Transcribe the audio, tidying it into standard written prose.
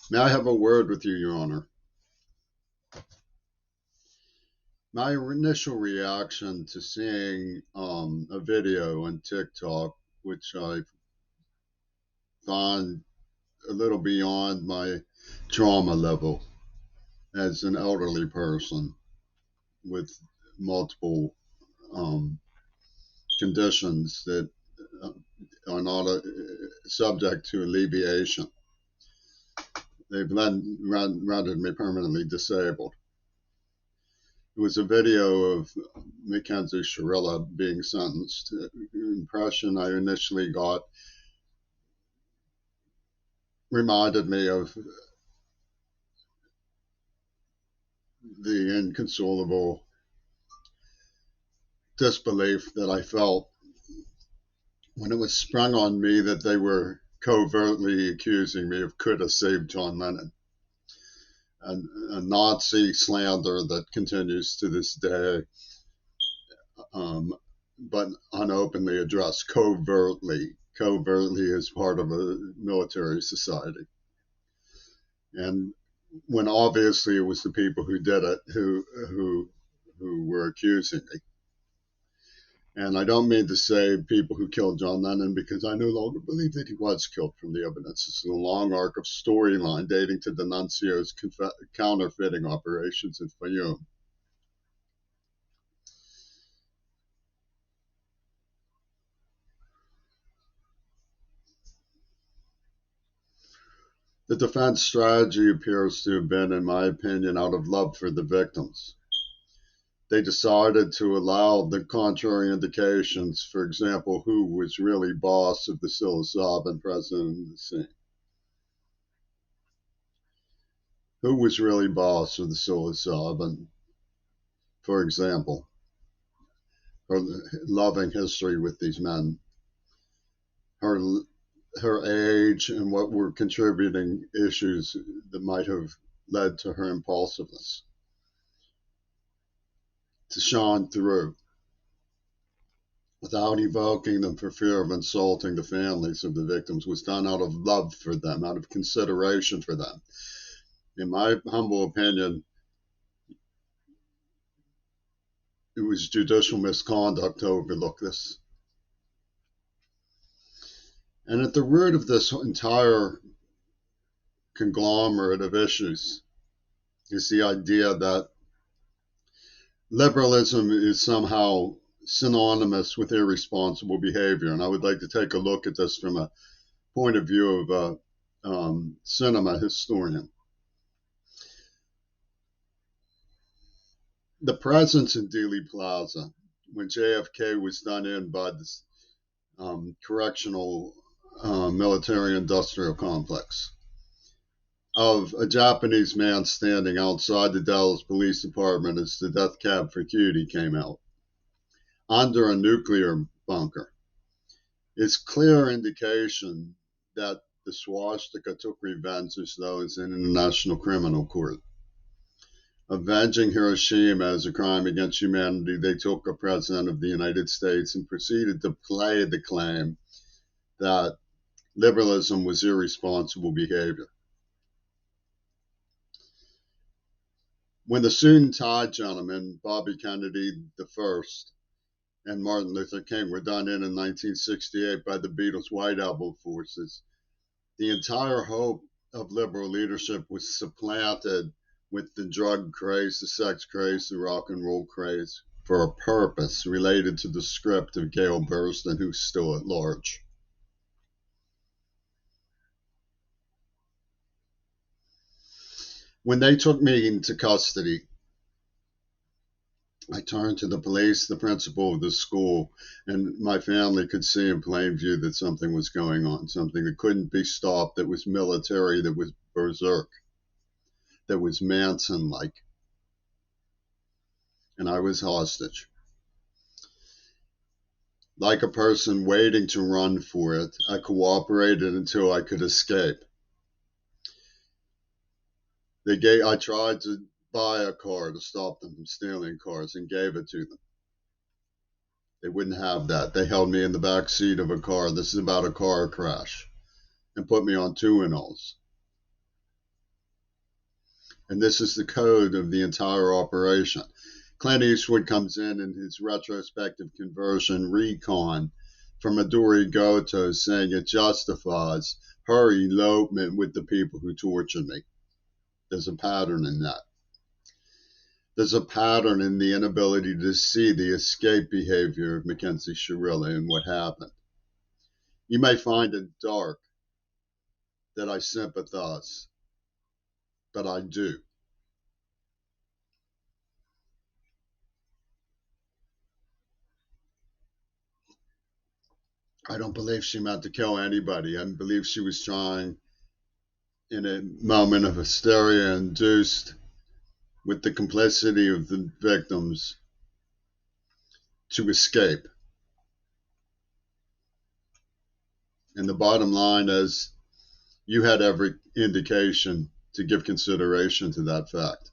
May I have a word with you, Your Honor? My initial reaction to seeing a video on TikTok, which I find a little beyond my trauma level as an elderly person with multiple um, conditions that uh, are not subject to alleviation. They've rendered me permanently disabled. It was a video of Mackenzie Shirilla being sentenced. The impression I initially got reminded me of the inconsolable disbelief that I felt when it was sprung on me that they were covertly accusing me of could have saved John Lennon. And a Nazi slander that continues to this day, but unopenly addressed covertly as part of a military society. And when obviously it was the people who did it who were accusing me. And I don't mean to say people who killed John Lennon, because I no longer believe that he was killed from the evidence. It's a long arc of storyline dating to D'Annunzio's counterfeiting operations in Fayoum. The defense strategy appears to have been, in my opinion, out of love for the victims. They decided to allow the contrary indications, for example, who was really boss of the Psilocybin presidency. Who was really boss of the Psilocybin, for example, her loving history with these men, her age, and what were contributing issues that might have led to her impulsiveness to shine through without evoking them for fear of insulting the families of the victims was done out of love for them, out of consideration for them. In my humble opinion, it was judicial misconduct to overlook this. And at the root of this entire conglomerate of issues is the idea that liberalism is somehow synonymous with irresponsible behavior. And I would like to take a look at this from a point of view of a cinema historian. The presence in Dealey Plaza, when JFK was done in by this correctional military industrial complex, of a Japanese man standing outside the Dallas Police Department as the death cab for Cutie came out, under a nuclear bunker, is clear indication that the swastika took revenge as though it's an international criminal court. Avenging Hiroshima as a crime against humanity, they took a president of the United States and proceeded to play the claim that liberalism was irresponsible behavior. When the suit and tie gentlemen, Bobby Kennedy the first and Martin Luther King, were done in 1968 by the Beatles' White Album forces, the entire hope of liberal leadership was supplanted with the drug craze, the sex craze, the rock and roll craze, for a purpose related to the script of Gail Burston, who's still at large. When they took me into custody, I turned to the police, the principal of the school, and my family could see in plain view that something was going on, something that couldn't be stopped, that was military, that was berserk, that was Manson-like. And I was hostage. Like a person waiting to run for it, I cooperated until I could escape. I tried to buy a car to stop them from stealing cars and gave it to them. They wouldn't have that. They held me in the back seat of a car. This is about a car crash. and put me on 2-enols. And this is the code of the entire operation. Clint Eastwood comes in his retrospective conversion recon from a Dori Goto, saying it justifies her elopement with the people who tortured me. There's a pattern in that. There's a pattern in the inability to see the escape behavior of Mackenzie Shirilla and what happened. You may find it dark that I sympathize, but I do. I don't believe she meant to kill anybody. I believe she was trying, in a moment of hysteria induced with the complicity of the victims, to escape. And the bottom line is, you had every indication to give consideration to that fact.